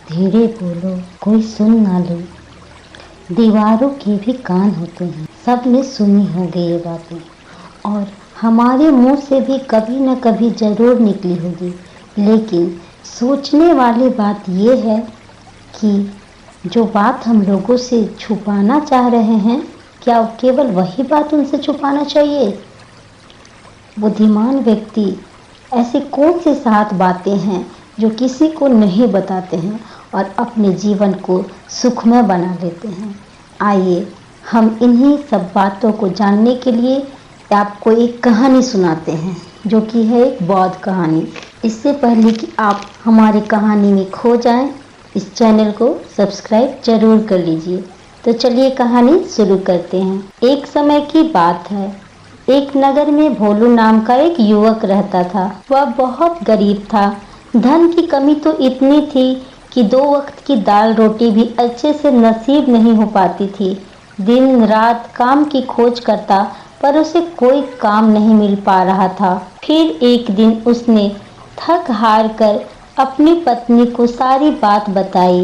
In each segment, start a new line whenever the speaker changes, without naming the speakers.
धीरे बोलो, कोई सुन ना ले। दीवारों के भी कान होते हैं, सबने सुनी होगी ये बातें, और हमारे मुंह से भी कभी न कभी ज़रूर निकली होगी। लेकिन सोचने वाली बात ये है कि जो बात हम लोगों से छुपाना चाह रहे हैं, क्या केवल वही बात उनसे छुपाना चाहिए? बुद्धिमान व्यक्ति ऐसी कौन सी 7 बातें हैं जो किसी को नहीं बताते हैं और अपने जीवन को सुखमय बना लेते हैं। आइए हम इन्हीं सब बातों को जानने के लिए आपको एक कहानी सुनाते हैं, जो कि है एक बौद्ध कहानी। इससे पहले कि आप हमारी कहानी में खो जाएं, इस चैनल को सब्सक्राइब जरूर कर लीजिए। तो चलिए कहानी शुरू करते हैं। एक समय की बात है, एक नगर में भोलू नाम का एक युवक रहता था। वह बहुत गरीब था। धन की कमी तो इतनी थी कि 2 वक्त की दाल रोटी भी अच्छे से नसीब नहीं हो पाती थी। दिन रात काम की खोज करता, पर उसे कोई काम नहीं मिल पा रहा था। फिर एक दिन उसने थक हार कर अपनी पत्नी को सारी बात बताई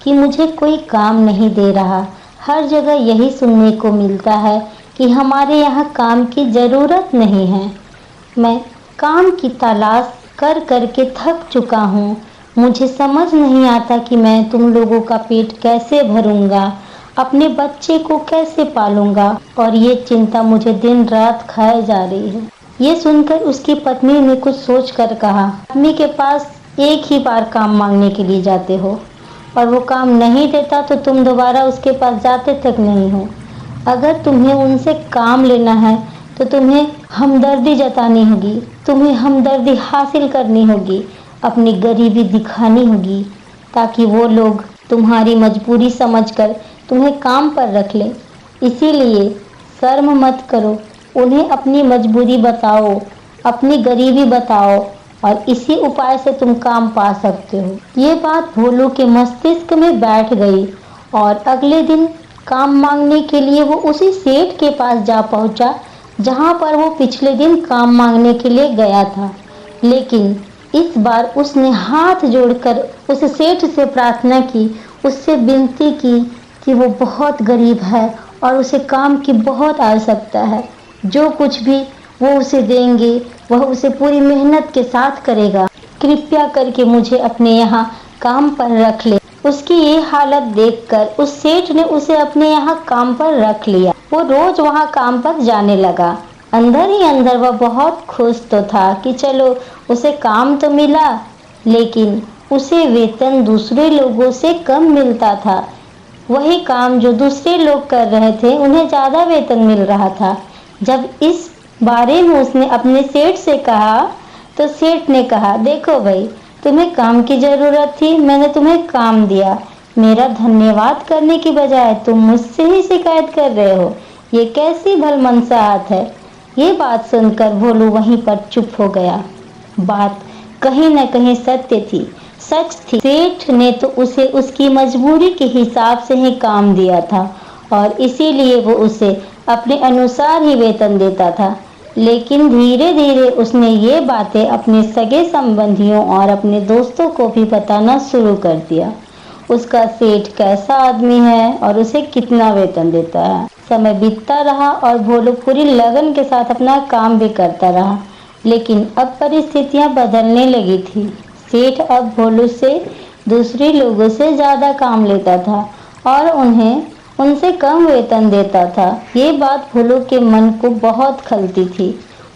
कि मुझे कोई काम नहीं दे रहा। हर जगह यही सुनने को मिलता है कि हमारे यहाँ काम की ज़रूरत नहीं है। मैं काम की तलाश कर कर के थक चुका हूँ। मुझे समझ नहीं आता कि मैं तुम लोगों का पेट कैसे भरूंगा, अपने बच्चे को कैसे पालूंगा, और ये चिंता मुझे दिन रात खाए जा रही है। ये सुनकर उसकी पत्नी ने कुछ सोच कर कहा, आदमी के पास एक ही बार काम मांगने के लिए जाते हो और वो काम नहीं देता तो तुम दोबारा उसके पास जाते तक नहीं हो। अगर तुम्हें उनसे काम लेना है तो तुम्हें हमदर्दी जतानी होगी, तुम्हें हमदर्दी हासिल करनी होगी, अपनी गरीबी दिखानी होगी, ताकि वो लोग तुम्हारी मजबूरी समझकर तुम्हें काम पर रख लें। इसीलिए शर्म मत करो, उन्हें अपनी मजबूरी बताओ, अपनी गरीबी बताओ, और इसी उपाय से तुम काम पा सकते हो। ये बात भोलू के मस्तिष्क में बैठ गई और अगले दिन काम मांगने के लिए वो उसी सेठ के पास जा पहुंचा जहां पर वो पिछले दिन काम मांगने के लिए गया था। लेकिन इस बार उसने हाथ जोड़कर उस सेठ से प्रार्थना की, उससे विनती की कि वो बहुत गरीब है और उसे काम की बहुत आवश्यकता है। जो कुछ भी वो उसे देंगे वह उसे पूरी मेहनत के साथ करेगा। कृपया करके मुझे अपने यहाँ काम पर रख ले। उसकी ये हालत देखकर उस सेठ ने उसे अपने यहाँ काम पर रख लिया। वो रोज वहाँ काम पर जाने लगा। अंदर ही अंदर वह बहुत खुश तो था कि चलो उसे काम तो मिला, लेकिन उसे वेतन दूसरे लोगों से कम मिलता था। वही काम जो दूसरे लोग कर रहे थे उन्हें ज़्यादा वेतन मिल रहा था। जब इस बारे में उसने अपने सेठ से कहा तो सेठ ने कहा, देखो भाई, तुम्हें काम की ज़रूरत थी, मैंने तुम्हें काम दिया। मेरा धन्यवाद करने की बजाय तुम मुझसे ही शिकायत कर रहे हो। ये कैसी भलमनसाहत है। ये बात सुनकर भोलू वहीं पर चुप हो गया। बात कहीं न कहीं सत्य थी, सच थी। सेठ ने तो उसे उसकी मजबूरी के हिसाब से ही काम दिया था और इसीलिए वो उसे अपने अनुसार ही वेतन देता था। लेकिन धीरे धीरे उसने ये बातें अपने सगे संबंधियों और अपने दोस्तों को भी बताना शुरू कर दिया। उसका सेठ कैसा आदमी है और उसे कितना वेतन देता है। समय बीतता रहा और भोलू पूरी लगन के साथ अपना काम भी करता रहा। लेकिन अब परिस्थितियां बदलने लगी थी। सेठ अब भोलू से दूसरे लोगों से ज़्यादा काम लेता था और उन्हें उनसे कम वेतन देता था। ये बात भोलू के मन को बहुत खलती थी।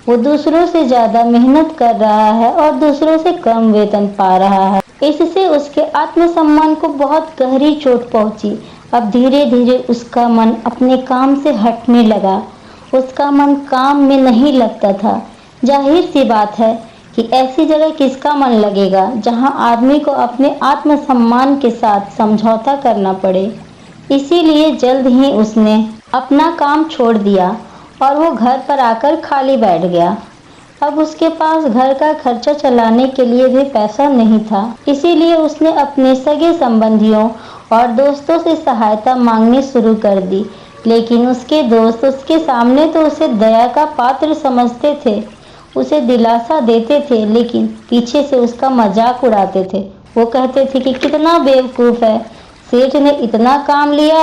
वो दूसरों से ज़्यादा मेहनत कर रहा है और दूसरों से कम वेतन पा रहा है। इससे उसके आत्मसम्मान को बहुत गहरी चोट पहुंची। अब धीरे धीरे उसका मन अपने काम से हटने लगा। उसका मन काम में नहीं लगता था। जाहिर सी बात है कि ऐसी जगह किसका मन लगेगा जहां आदमी को अपने आत्मसम्मान के साथ समझौता करना पड़े। इसीलिए जल्द ही उसने अपना काम छोड़ दिया और वो घर पर आकर खाली बैठ गया। अब उसके पास घर का खर्चा चलाने के लिए भी पैसा नहीं था। इसीलिए उसने अपने सगे संबंधियों और दोस्तों से सहायता मांगनी शुरू कर दी। लेकिन उसके दोस्त उसके सामने तो उसे दया का पात्र समझते थे, उसे दिलासा देते थे, लेकिन पीछे से उसका मजाक उड़ाते थे। वो कहते थे कि कितना बेवकूफ़ है, सेठ ने इतना काम लिया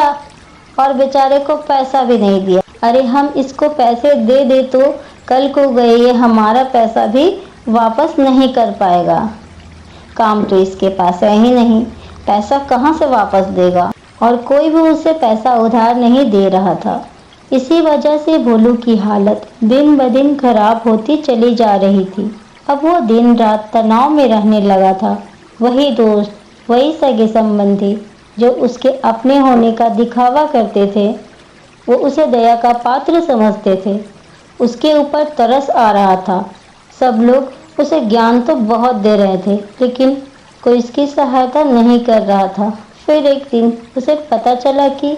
और बेचारे को पैसा भी नहीं दिया। अरे हम इसको पैसे दे दे तो कल को गए ये हमारा पैसा भी वापस नहीं कर पाएगा। काम तो इसके पास है ही नहीं, पैसा कहाँ से वापस देगा, और कोई भी उसे पैसा उधार नहीं दे रहा था। इसी वजह से भोलू की हालत दिन ब दिन खराब होती चली जा रही थी। अब वो दिन रात तनाव में रहने लगा था। वही दोस्त, वही सगे संबंधी जो उसके अपने होने का दिखावा करते थे, वो उसे दया का पात्र समझते थे। उसके ऊपर तरस आ रहा था। सब लोग उसे ज्ञान तो बहुत दे रहे थे, लेकिन कोई इसकी सहायता नहीं कर रहा था। फिर एक दिन उसे पता चला कि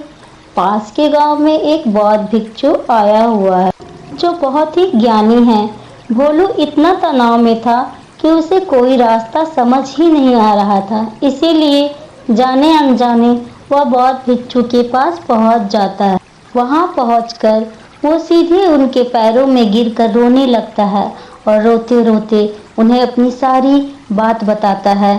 पास के गांव में एक बौद्ध भिक्षु आया हुआ है जो बहुत ही ज्ञानी है। भोलू इतना तनाव में था कि उसे कोई रास्ता समझ ही नहीं आ रहा था। इसीलिए जाने अनजाने वह बौद्ध भिक्षु के पास पहुंच जाता है। वहां पहुंचकर वो सीधे उनके पैरों में गिरकर रोने लगता है और रोते रोते उन्हें अपनी सारी बात बताता है।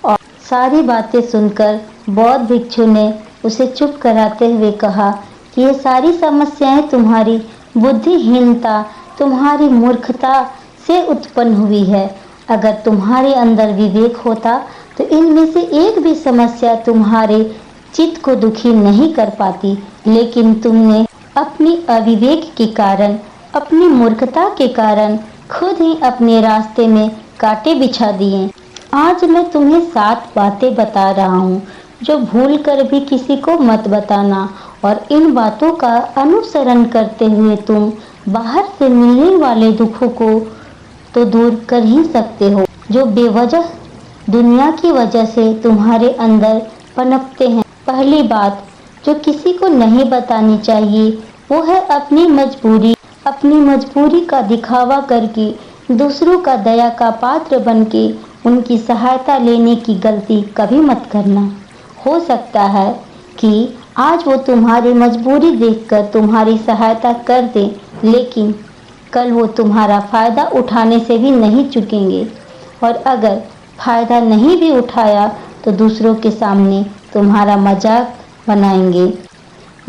और सारी बातें सुनकर बौद्ध भिक्षु ने उसे चुप कराते हुए कहा कि ये सारी समस्याएं तुम्हारी बुद्धिहीनता, तुम्हारी मूर्खता से उत्पन्न हुई है। अगर तुम्हारे अंदर विवेक होता तो इनमें से एक भी समस्या तुम्हारे चित्त को दुखी नहीं कर पाती, लेकिन तुमने अपनी अविवेक के कारण, अपनी मूर्खता के कारण खुद ही अपने रास्ते में कांटे बिछा दिए। आज मैं तुम्हें 7 बातें बता रहा हूँ जो भूल कर भी किसी को मत बताना, और इन बातों का अनुसरण करते हुए तुम बाहर से मिलने वाले दुखों को तो दूर कर ही सकते हो जो बेवजह दुनिया की वजह से तुम्हारे अंदर पनपते हैं। पहली बात जो किसी को नहीं बतानी चाहिए वो है अपनी मजबूरी। अपनी मजबूरी का दिखावा करके दूसरों का दया का पात्र बनके उनकी सहायता लेने की गलती कभी मत करना। हो सकता है कि आज वो तुम्हारी मजबूरी देखकर तुम्हारी सहायता कर दे, लेकिन कल वो तुम्हारा फ़ायदा उठाने से भी नहीं चूकेंगे, और अगर फ़ायदा नहीं भी उठाया तो दूसरों के सामने तुम्हारा मजाक बनाएंगे।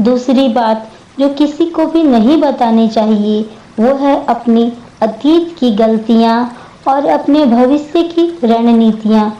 दूसरी बात जो किसी को भी नहीं बतानी चाहिए वो है अपनी अतीत की गलतियाँ और अपने भविष्य की रणनीतियाँ।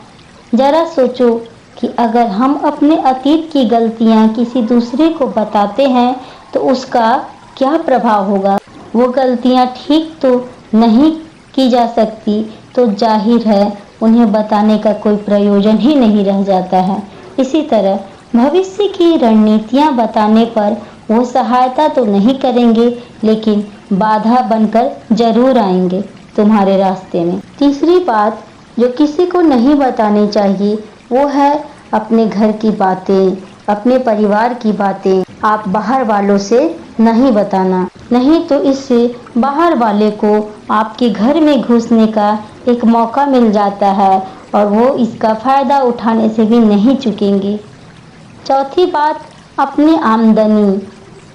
ज़रा सोचो कि अगर हम अपने अतीत की गलतियाँ किसी दूसरे को बताते हैं तो उसका क्या प्रभाव होगा। वो गलतियाँ ठीक तो नहीं की जा सकती, तो जाहिर है उन्हें बताने का कोई प्रयोजन ही नहीं रह जाता है। इसी तरह भविष्य की रणनीतियाँ बताने पर वो सहायता तो नहीं करेंगे, लेकिन बाधा बनकर जरूर आएंगे तुम्हारे रास्ते में। तीसरी बात जो किसी को नहीं बतानी चाहिए वो है अपने घर की बातें, अपने परिवार की बातें आप बाहर वालों से नहीं बताना, नहीं तो इससे बाहर वाले को आपके घर में घुसने का एक मौका मिल जाता है और वो इसका फ़ायदा उठाने से भी नहीं चूकेंगे। चौथी बात अपनी आमदनी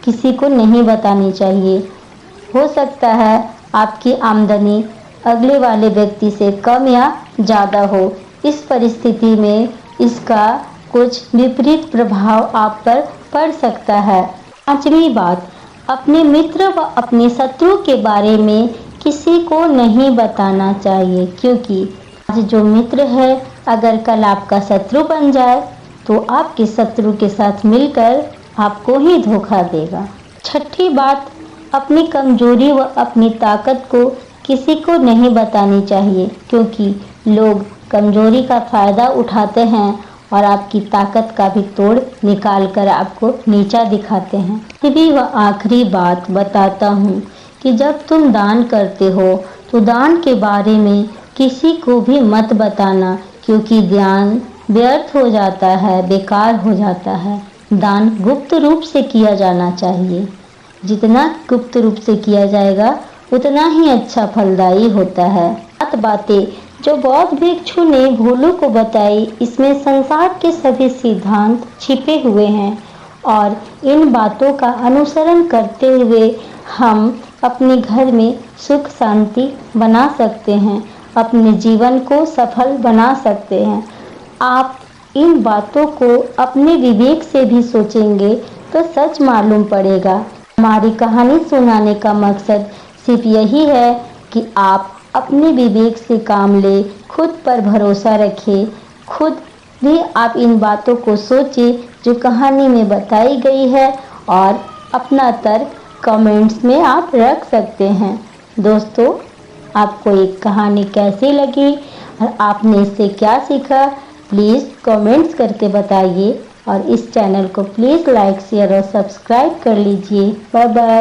किसी को नहीं बतानी चाहिए। हो सकता है आपकी आमदनी अगले वाले व्यक्ति से कम या ज़्यादा हो। इस परिस्थिति में इसका कुछ विपरीत प्रभाव आप पर पड़ सकता है। पांचवी बात अपने मित्र व अपने शत्रु के बारे में किसी को नहीं बताना चाहिए, क्योंकि आज जो मित्र है अगर कल आपका शत्रु बन जाए तो आपके शत्रु के साथ मिलकर आपको ही धोखा देगा। छठी बात अपनी कमजोरी व अपनी ताकत को किसी को नहीं बतानी चाहिए, क्योंकि लोग कमजोरी का फ़ायदा उठाते हैं और आपकी ताकत का भी तोड़ निकाल कर आपको नीचा दिखाते हैं। तीसरी व आखिरी बात बताता हूँ कि जब तुम दान करते हो तो दान के बारे में किसी को भी मत बताना, क्योंकि दान व्यर्थ हो जाता है, बेकार हो जाता है। दान गुप्त रूप से किया जाना चाहिए। जितना गुप्त रूप से किया जाएगा उतना ही अच्छा फलदायी होता है। 7 बातें जो बौद्ध भिक्षु ने भोलू को बताई, इसमें संसार के सभी सिद्धांत छिपे हुए हैं और इन बातों का अनुसरण करते हुए हम अपने घर में सुख शांति बना सकते हैं, अपने जीवन को सफल बना सकते हैं। आप इन बातों को अपने विवेक से भी सोचेंगे तो सच मालूम पड़ेगा। हमारी कहानी सुनाने का मकसद सिर्फ यही है कि आप अपने विवेक से काम लें, खुद पर भरोसा रखें, खुद भी आप इन बातों को सोचें जो कहानी में बताई गई है और अपना तर्क कमेंट्स में आप रख सकते हैं। दोस्तों, आपको ये कहानी कैसी लगी और आपने इससे क्या सीखा, प्लीज़ कमेंट्स करके बताइए और इस चैनल को प्लीज़ लाइक, शेयर और सब्सक्राइब कर लीजिए। Bye bye.